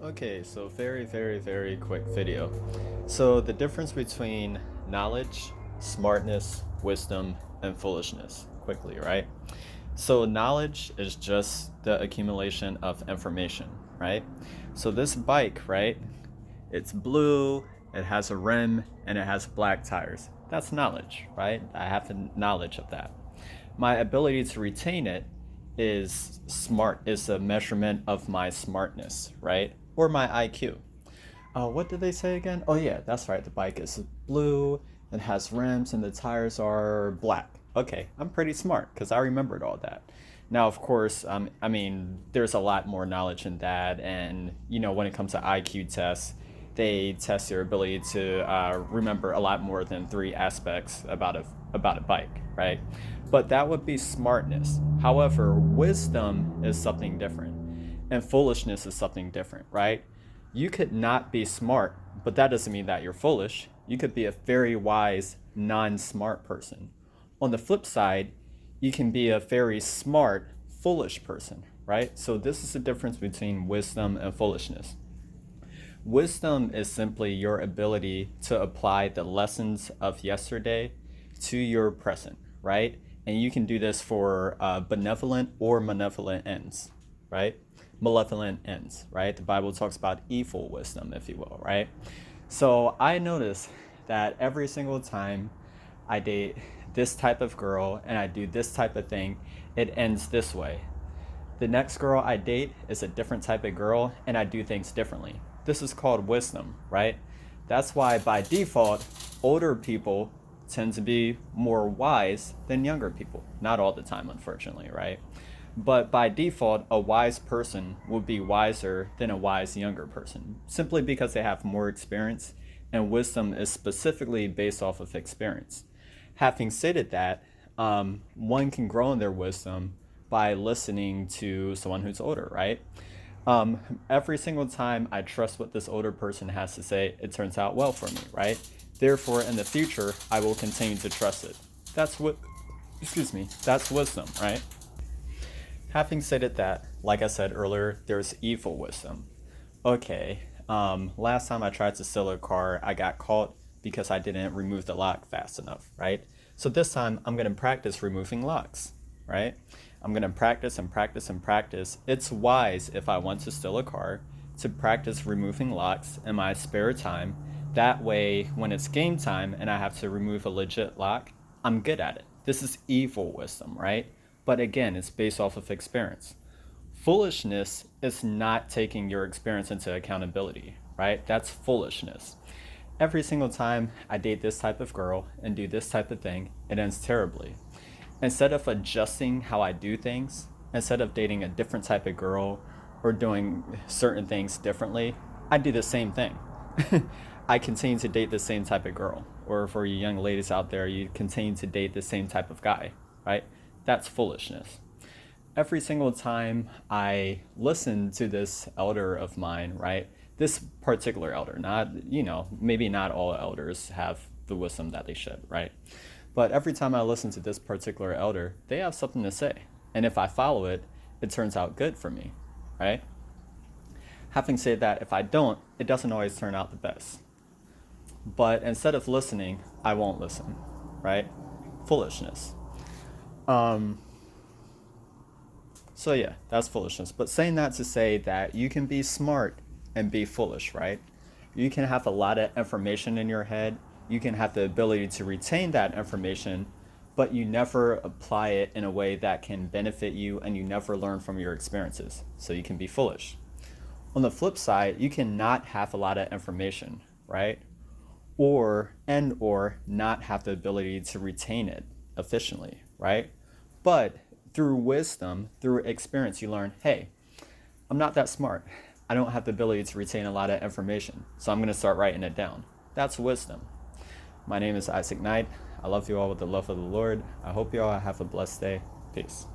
Okay, so very quick video. So the difference between knowledge, smartness, wisdom, and foolishness, quickly, right? So knowledge is just the accumulation of information, right? So this bike, right? It's blue, it has a rim, and it has black tires. That's knowledge, right? I have the knowledge of that. My ability to retain it is a measurement of my smartness, right? Or my IQ. What did they say again? Oh yeah, that's right. The bike is blue, it has rims, and the tires are black. Okay, I'm pretty smart because I remembered all that. Now, of course, there's a lot more knowledge in that, and when it comes to IQ tests, they test your ability to remember a lot more than three aspects about a bike, right? But that would be smartness. However, wisdom is something different, and foolishness is something different, right? You could not be smart, but that doesn't mean that you're foolish. You could be a very wise, non-smart person. On the flip side, you can be a very smart, foolish person, right? So this is the difference between wisdom and foolishness. Wisdom is simply your ability to apply the lessons of yesterday to your present, right? And you can do this for benevolent or malevolent ends, right? Malevolent ends, right? The Bible talks about evil wisdom, if you will, right? So I notice that every single time I date this type of girl and I do this type of thing, it ends this way. The next girl I date is a different type of girl and I do things differently. This is called wisdom, right? That's why by default, older people tend to be more wise than younger people. Not all the time, unfortunately, right? But by default, a wise person will be wiser than a wise younger person, simply because they have more experience, and wisdom is specifically based off of experience. Having stated that, one can grow in their wisdom by listening to someone who's older, right? Every single time I trust what this older person has to say, it turns out well for me, right? Therefore, in the future, I will continue to trust it. That's wisdom, right? Having stated that, like I said earlier, there's evil wisdom. Okay, last time I tried to steal a car, I got caught because I didn't remove the lock fast enough, right? So this time, I'm gonna practice removing locks, right? I'm gonna practice and practice and practice. It's wise if I want to steal a car to practice removing locks in my spare time. That way, when it's game time and I have to remove a legit lock, I'm good at it. This is evil wisdom, right? But again, it's based off of experience. Foolishness is not taking your experience into accountability, right? That's foolishness. Every single time I date this type of girl and do this type of thing, it ends terribly. Instead of adjusting how I do things, instead of dating a different type of girl or doing certain things differently, I do the same thing. I continue to date the same type of girl. Or for you young ladies out there, you continue to date the same type of guy, right? That's foolishness. Every single time I listen to this elder of mine, right? This particular elder, maybe not all elders have the wisdom that they should, right? But every time I listen to this particular elder, they have something to say. And if I follow it, it turns out good for me, right? Having said that, if I don't, it doesn't always turn out the best. But instead of listening, I won't listen, right? Foolishness. So yeah, that's foolishness. But saying that to say that you can be smart and be foolish, right? You can have a lot of information in your head. You can have the ability to retain that information, but you never apply it in a way that can benefit you and you never learn from your experiences. So you can be foolish. On the flip side, you cannot have a lot of information, right? Or not have the ability to retain it efficiently, right? But through wisdom, through experience, you learn, hey, I'm not that smart. I don't have the ability to retain a lot of information, so I'm going to start writing it down. That's wisdom. My name is Isaac Knight. I love you all with the love of the Lord. I hope you all have a blessed day. Peace.